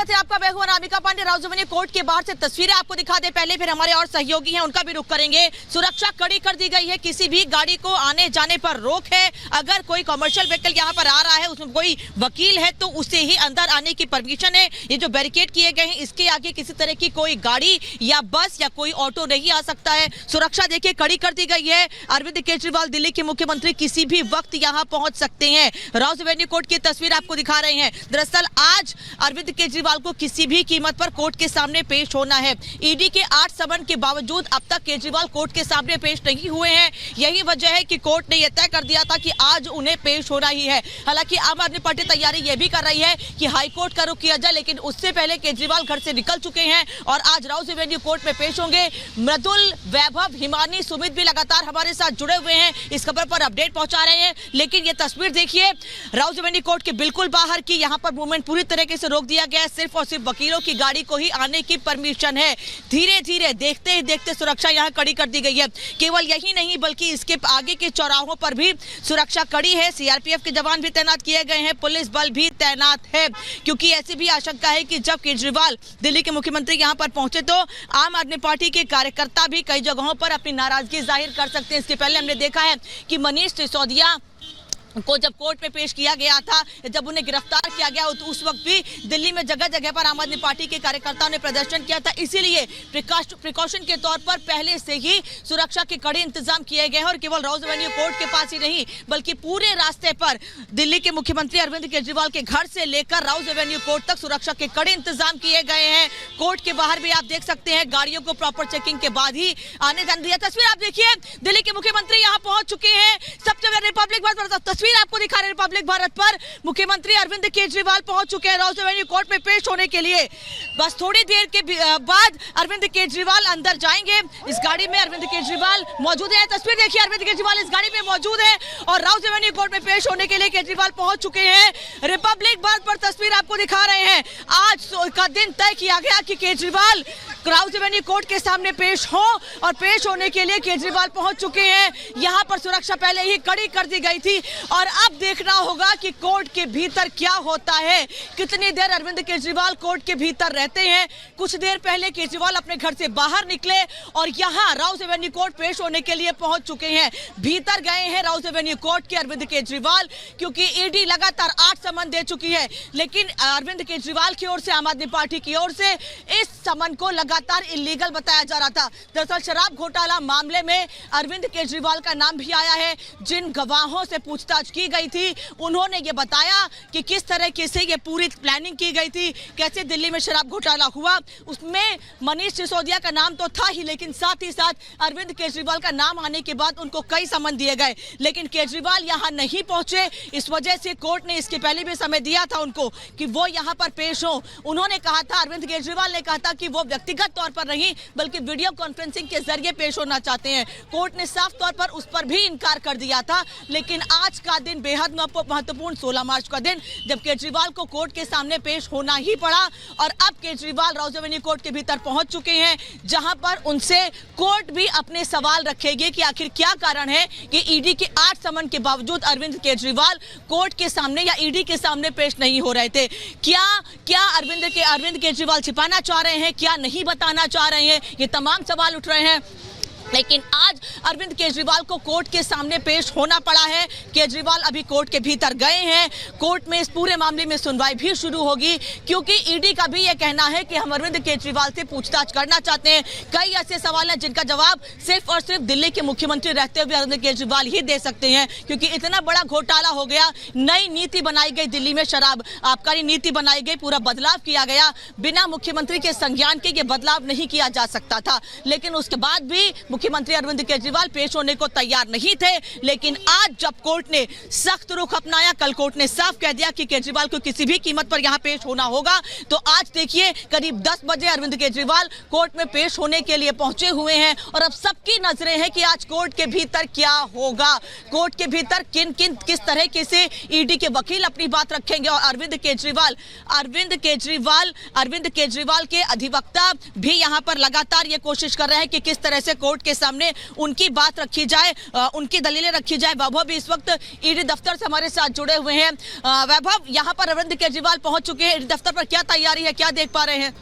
स्वागत है आपका। मैं हूं अनामिका पांडे। राउज़ कोर्ट के बाहर से तस्वीरें आपको दिखा दे पहले, फिर हमारे और सहयोगी हैं उनका भी रुख करेंगे। सुरक्षा कड़ी कर दी गई है, किसी भी गाड़ी को आने जाने पर रोक है। अगर कोई कमर्शियल व्हीकल यहां पर आ रहा है, उसमें कोई वकील है तो उसे ही अंदर आने की परमिशन है। ये जो बैरिकेड किए गए हैं, इसके आगे किसी तरह की कोई गाड़ी या बस या कोई ऑटो नहीं आ सकता है। सुरक्षा देखिए कड़ी कर दी गई है। अरविंद केजरीवाल दिल्ली के मुख्यमंत्री किसी भी वक्त यहाँ पहुंच सकते हैं। राउज़ एवेन्यू कोर्ट की तस्वीर आपको दिखा रहे हैं। दरअसल आज अरविंद केजरीवाल को किसी भी कीमत पर कोर्ट के सामने पेश होना है। ईडी के 8 समन के बावजूद अब तक केजरीवाल कोर्ट के सामने पेश नहीं हुए हैं। यही वजह है कि कोर्ट ने यह तय कर दिया था कि आज उन्हें पेश होना ही है। हालांकि आम आदमी पार्टी तैयारी यह भी कर रही है कि हाईकोर्ट का रुख किया जाए, लेकिन उससे पहले केजरीवाल घर से निकल चुके हैं और आज राउज़ एवेन्यू कोर्ट में पेश होंगे। मृदुल, वैभव, हिमानी, सुमित भी लगातार हमारे साथ जुड़े हुए हैं, इस खबर पर अपडेट पहुंचा रहे हैं। लेकिन ये तस्वीर देखिए राउज़ एवेन्यू कोर्ट के बिल्कुल बाहर की। यहाँ पर मूवमेंट पूरी तरीके से रोक दिया गया है। सिर्फ और सिर्फ वकीलों की गाड़ी को ही आने की परमिशन है। धीरे धीरे देखते ही देखते सुरक्षा यहाँ कड़ी कर दी गई है। केवल यही नहीं बल्कि इसके आगे के चौराहों पर भी सुरक्षा कड़ी है। सीआरपीएफ के जवान भी तैनात किए गए हैं, पुलिस बल भी तैनात है, क्योंकि ऐसी भी आशंका है कि जब केजरीवाल दिल्ली के मुख्यमंत्री यहाँ पर पहुंचे तो आम आदमी पार्टी के कार्यकर्ता भी कई जगहों पर अपनी नाराजगी जाहिर कर सकते हैं। इसके पहले हमने देखा है कि मनीष सिसोदिया को जब कोर्ट में पेश किया गया था, जब उन्हें गिरफ्तार किया गया तो उस वक्त भी दिल्ली में जगह जगह पर आम आदमी पार्टी के कार्यकर्ताओं ने प्रदर्शन किया था। इसीलिए प्रिकॉशन के तौर पर पहले से ही सुरक्षा के कड़े इंतजाम किए गए हैं। और केवल राउज़ एवेन्यू कोर्ट के पास ही नहीं बल्कि पूरे रास्ते पर दिल्ली के मुख्यमंत्री अरविंद केजरीवाल के घर से लेकर राउज़ एवेन्यू कोर्ट तक सुरक्षा के कड़े इंतजाम किए गए हैं। कोर्ट के बाहर भी आप देख सकते हैं गाड़ियों को प्रॉपर चेकिंग के बाद ही आने जाने दिया। तस्वीर आप देखिए, दिल्ली के मुख्यमंत्री यहाँ पहुंच चुके हैं। सबसे पहले रिपब्लिक भारत आपको दिखा रहे हैं। रिपब्लिक भारत पर मुख्यमंत्री अरविंद केजरीवाल पहुंच चुके हैं राउज़ एवेन्यू कोर्ट में पेश होने के लिए। बस थोड़ी देर के बाद अरविंद केजरीवाल अंदर जाएंगे। इस गाड़ी में अरविंद केजरीवाल मौजूद है। तस्वीर देखिए, अरविंद केजरीवाल इस गाड़ी में मौजूद है और राउज़ एवेन्यू कोर्ट में पेश होने के लिए केजरीवाल पहुंच चुके हैं। रिपब्लिक भारत पर तस्वीर आपको दिखा रहे हैं। आज का दिन तय किया गया कि केजरीवाल राउज़ एवेन्यू कोर्ट के सामने पेश हो और पेश होने के लिए केजरीवाल पहुंच चुके हैं। यहां पर सुरक्षा पहले ही कड़ी कर दी गई थी और अब देखना होगा कि कोर्ट के भीतर क्या होता है। कितनी देर अरविंद केजरीवाल कोर्ट के भीतर रहते हैं। कुछ देर पहले केजरीवाल अपने घर से बाहर निकले और यहां राउज़ एवेन्यू कोर्ट पेश होने के लिए पहुंच चुके हैं। भीतर गए हैं राउज़ एवेन्यू कोर्ट के अरविंद केजरीवाल, क्योंकि ईडी लगातार 8 समन दे चुकी है। लेकिन अरविंद केजरीवाल की ओर से, आम आदमी पार्टी की ओर से इस समन को लगातार इलीगल बताया जा रहा था। दरअसल शराब घोटाला मामले में अरविंद केजरीवाल का नाम भी आया है। जिन गवाहों से पूछताछ की गई थी उन्होंने ये बताया कि किस तरीके से ये पूरी प्लानिंग की गई थी, कैसे दिल्ली में शराब घोटाला हुआ। उसमें मनीष सिसोदिया का नाम तो था ही, लेकिन साथ ही साथ अरविंद केजरीवाल का नाम आने के बाद उनको कई समन दिए गए, लेकिन केजरीवाल यहां नहीं पहुंचे। इस वजह से कोर्ट ने इसके पहले भी समय दिया था उनको कि वो यहां पर पेश हो। उन्होंने कहा था, अरविंद केजरीवाल ने कहा था कि वो व्यक्तिगत तौर पर नहीं बल्कि वीडियो कॉन्फ्रेंसिंग के जरिए पेश होना चाहते हैं। कोर्ट ने साफ तौर पर उस पर भी इनकार कर दिया था। लेकिन आज का दिन बेहद महत्वपूर्ण 16 मार्च का दिन, जब केजरीवाल को कोर्ट के सामने पेश होना ही पड़ा और अब केजरीवाल राउज़ एवेन्यू कोर्ट के भीतर पहुंच चुके हैं, जहां पर उनसे कोर्ट भी अपने सवाल रखेगी कि आखिर क्या कारण है कि ईडी के 8 समन के बावजूद अरविंद केजरीवाल कोर्ट के सामने या ईडी के सामने पेश नहीं हो रहे थे। क्या अरविंद केजरीवाल छिपाना चाह रहे हैं, क्या नहीं बताना चाह रहे हैं, ये तमाम सवाल उठ रहे हैं। लेकिन आज अरविंद केजरीवाल को कोर्ट के सामने पेश होना पड़ा है। केजरीवाल अभी कोर्ट के भीतर गए हैं। कोर्ट में इस पूरे मामले में सुनवाई भी शुरू होगी, क्योंकि ईडी का भी यह कहना है कि हम अरविंद केजरीवाल से पूछताछ करना चाहते हैं। कई ऐसे सवाल हैं जिनका जवाब सिर्फ और सिर्फ दिल्ली के मुख्यमंत्री रहते हुए अरविंद केजरीवाल ही दे सकते हैं, क्योंकि इतना बड़ा घोटाला हो गया। नई नीति बनाई गई, दिल्ली में शराब आबकारी नीति बनाई गई, पूरा बदलाव किया गया। बिना मुख्यमंत्री के संज्ञान के ये बदलाव नहीं किया जा सकता था। लेकिन उसके बाद भी मुख्यमंत्री अरविंद केजरीवाल पेश होने को तैयार नहीं थे। लेकिन आज जब कोर्ट ने सख्त रुख अपनाया, कल कोर्ट ने साफ कह दिया कि केजरीवाल को किसी भी कीमत पर यहां पेश होना होगा, तो आज देखिए करीब 10 बजे अरविंद केजरीवाल कोर्ट में पेश होने के लिए पहुंचे हुए हैं। और अब सबकी नजरें हैं कि आज कोर्ट के भीतर क्या होगा, कोर्ट के भीतर किस तरीके से ईडी के वकील अपनी बात रखेंगे और अरविंद केजरीवाल के अधिवक्ता भी यहां पर लगातार ये कोशिश कर रहे हैं कि किस तरह से कोर्ट के सामने उनकी बात रखी जाए, उनकी दलीलें रखी जाए। वैभव भी इस वक्त ईडी दफ्तर से हमारे साथ जुड़े हुए हैं। वैभव, यहाँ पर अरविंद केजरीवाल पहुंच चुके हैं, ईडी दफ्तर पर क्या तैयारी है, क्या देख पा रहे हैं?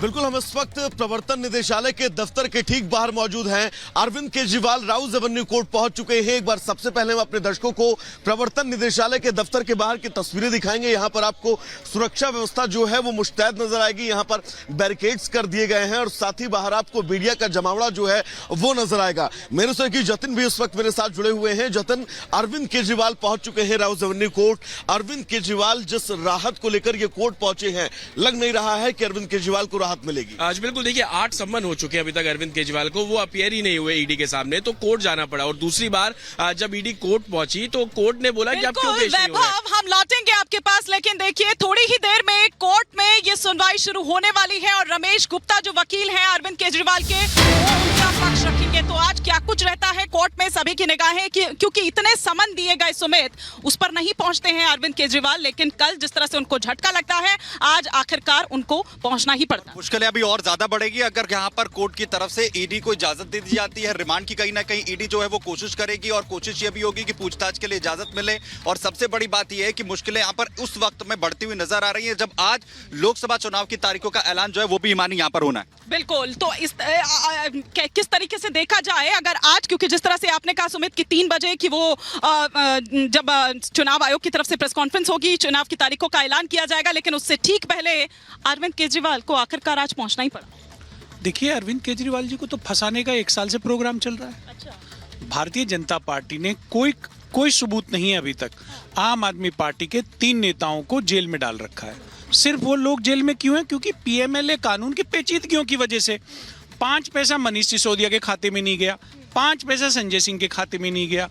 बिल्कुल, हम इस वक्त प्रवर्तन निदेशालय के दफ्तर के ठीक बाहर मौजूद हैं। अरविंद केजरीवाल राउज एवेन्यू कोर्ट पहुंच चुके हैं। एक बार सबसे पहले हम अपने दर्शकों को प्रवर्तन निदेशालय के दफ्तर के बाहर की तस्वीरें दिखाएंगे। यहां पर आपको सुरक्षा व्यवस्था जो है वो मुस्तैद नजर आएगी। यहां पर बैरिकेड्स कर दिए गए हैं और साथ ही बाहर आपको मीडिया का जमावड़ा जो है वो नजर आएगा। मेरे सहयोगी जतिन भी इस वक्त मेरे साथ जुड़े हुए हैं। जतिन, अरविंद केजरीवाल पहुंच चुके हैं राउज एवेन्यू कोर्ट। अरविंद केजरीवाल जिस राहत को लेकर ये कोर्ट पहुंचे हैं, लग नहीं रहा है कि अरविंद केजरीवाल को मिलेगी। आज बिल्कुल देखिए 8 सम्मन हो चुके हैं अभी तक अरविंद केजरीवाल को, वो अपीयर ही नहीं हुए ईडी के सामने, तो कोर्ट जाना पड़ा। और दूसरी बार जब ईडी कोर्ट पहुंची तो कोर्ट ने बोला कि आप क्यों पेश नहीं हो रहे। हम लौटेंगे आपके पास, लेकिन देखिए थोड़ी ही देर में कोर्ट में ये सुनवाई शुरू होने वाली है और रमेश गुप्ता जो वकील हैं अरविंद केजरीवाल के, वो उनका पक्ष रखेंगे। तो आज क्या कुछ रहता है कोर्ट में, सभी की निगाहें क्योंकि इतने समन दिए गए सुमित, उस पर नहीं पहुंचते हैं अरविंद केजरीवाल, लेकिन कल जिस तरह से उनको झटका लगता है, आज आखिरकार उनको पहुंचना ही पड़ता है। मुश्किलें अभी और ज्यादा बढ़ेगी अगर यहां पर कोर्ट की तरफ से ईडी को इजाजत दे दी जाती है। रिमांड की कहीं ना कहीं ईडी जो है वो कोशिश करेगी और कोशिश ये भी होगी कि पूछताछ के लिए इजाजत मिले। और सबसे बड़ी बात यह है कि मुश्किलें यहां पर उस वक्त में बढ़ती हुई नजर आ रही है जब आज लोकसभा चुनाव की तारीखों का ऐलान जो है वो भी ईमानी यहां पर होना है। बिल्कुल, तो किस तरीके से देखा जाए अगर आज, क्योंकि जिस तरह से आपने कहा सुमित कि 3 बजे की वो जब चुनाव आयोग की तरफ से प्रेस कॉन्फ्रेंस होगी, चुनाव की तारीखों का ऐलान किया जाएगा, लेकिन उससे ठीक पहले अरविंद केजरीवाल को आखिरकार आज पहुंचना ही पड़ा। देखिए, अरविंद केजरीवाल जी को तो फंसाने का 1 साल से प्रोग्राम चल रहा है। अच्छा। भारतीय जनता पार्टी ने कोई सबूत नहीं है अभी तक। आम आदमी पार्टी के 3 नेताओं को जेल में डाल रखा है। सिर्फ वो लोग जेल में क्यों हैं? क्योंकि पीएमएलए कानून की पेचीदगियों की वजह से 5 पैसा मनीष सिसोदिया के खाते में नहीं गया, 5 पैसा संजय सिंह के खाते में नहीं गया।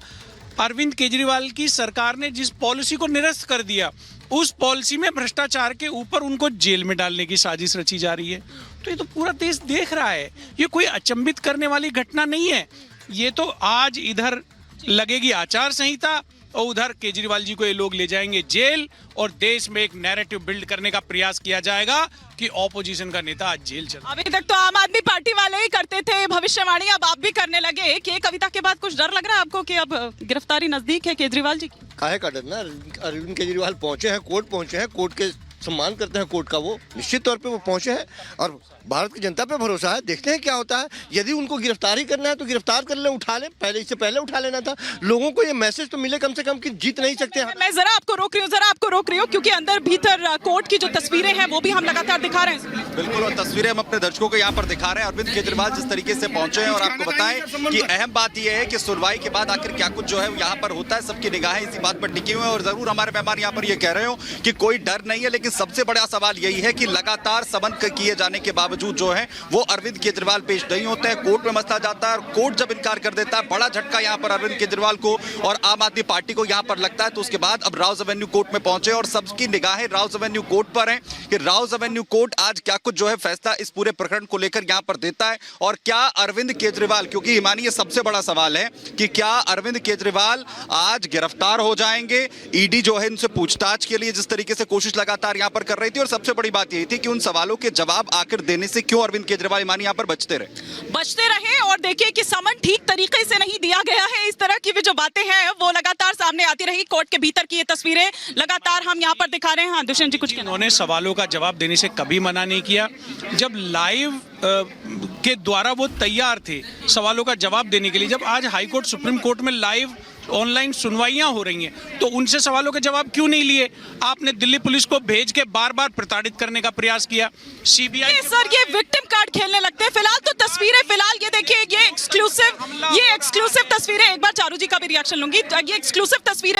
अरविंद केजरीवाल की सरकार ने जिस पॉलिसी को निरस्त कर दिया, उस पॉलिसी में भ्रष्टाचार के ऊपर उनको जेल में डालने की साजिश रची जा रही है। तो ये तो पूरा देश देख रहा है, ये कोई अचंभित करने वाली घटना नहीं है। ये तो आज इधर लगेगी आचार संहिता और उधर केजरीवाल जी को ये लोग ले जाएंगे जेल और देश में एक नैरेटिव बिल्ड करने का प्रयास किया जाएगा कि ऑपोजिशन का नेता आज जेल चला। अभी तक तो आम आदमी पार्टी वाले ही करते थे भविष्यवाणी, अब आप भी करने लगे कि कविता के बाद कुछ डर लग रहा है आपको कि अब गिरफ्तारी नजदीक है केजरीवाल जी की? काहे का डर ना, अरविंद केजरीवाल पहुंचे हैं, कोर्ट के सम्मान करते हैं कोर्ट का, वो निश्चित तौर पे वो पहुंचे हैं और भारत की जनता पे भरोसा है। देखते हैं क्या होता है। यदि उनको गिरफ्तारी करना है तो गिरफ्तार कर ले, उठा ले, पहले इससे पहले उठा लेना था। लोगों को ये मैसेज तो मिले कम से कम कि जीत नहीं सकते। मैं जरा आपको रोक रही हूँ क्योंकि अंदर भीतर कोर्ट की जो तस्वीरें हैं वो भी हम लगातार दिखा रहे हैं। बिल्कुल, और तस्वीरें हम अपने दर्शकों को यहाँ पर दिखा रहे हैं। अरविंद केजरीवाल जिस तरीके से पहुंचे हैं और आपको बताएं कि अहम बात यह है कि सुनवाई के बाद आखिर क्या कुछ जो है यहाँ पर होता है, सबकी निगाहें इसी बात पर टिकी हुई है। और जरूर हमारे मेहमान यहाँ पर ये कह रहे हो कि कोई डर नहीं है, लेकिन सबसे बड़ा सवाल यही है कि लगातार समन किए जाने के बावजूद जो है वो अरविंद केजरीवाल पेश नहीं होते हैं। कोर्ट में मसला जाता है और कोर्ट जब इनकार कर देता है, बड़ा झटका यहाँ पर अरविंद केजरीवाल को और आम आदमी पार्टी को यहाँ पर लगता है। तो उसके बाद अब राउज एवेन्यू कोर्ट में पहुंचे और सबकी निगाहें राउज एवेन्यू कोर्ट पर हैं कि राउज एवेन्यू कोर्ट आज क्या कुछ जो है फैसला इस पूरे प्रकरण को लेकर यहाँ पर देता है। और क्या अरविंद केजरीवाल, क्योंकि ईमानी ये सबसे बड़ा सवाल है कि क्या अरविंद केजरीवाल आज गिरफ्तार हो जाएंगे? ईडी जो है इनसे पूछताछ के लिए जिस तरीके से कोशिश लगातार यहाँ पर कर रही थी, और सबसे बड़ी बात यही थी कि उन सवालों के जवाब आखिर देने से क्यों अरविंद केजरीवाल ईमानी यहाँ पर बचते रहे। और देखिए कि समन ठीक तरीके से नहीं दिया गया है। इस तरह की भी जो बातें हैं वो लगातार सामने आती रही। कोर्ट के भीतर की ये तस्वीरें लगातार हम यहाँ पर दिखा रहे हैं। हाँ दुष्यंत जी, कुछ उन्होंने सवालों का जवाब देने से कभी मना नहीं किया। जब लाइव के द्वारा वो तैयार थे सवालों का जवाब देने के लिए, जब आज हाई कोर्ट सुप्रीम कोर्ट में लाइव ऑनलाइन सुनवाइयां हो रही हैं, तो उनसे सवालों के जवाब क्यों नहीं लिए? आपने दिल्ली पुलिस को भेज के बार बार प्रताड़ित करने का प्रयास किया। सीबीआई सर ये विक्टिम कार्ड खेलने लगते हैं। फिलहाल तो तस्वीरें, फिलहाल ये देखिए, ये एक्सक्लूसिव तस्वीरें, एक बार चारू जी का भी रिएक्शन लूंगी। ये एक्सक्लूसिव तस्वीरें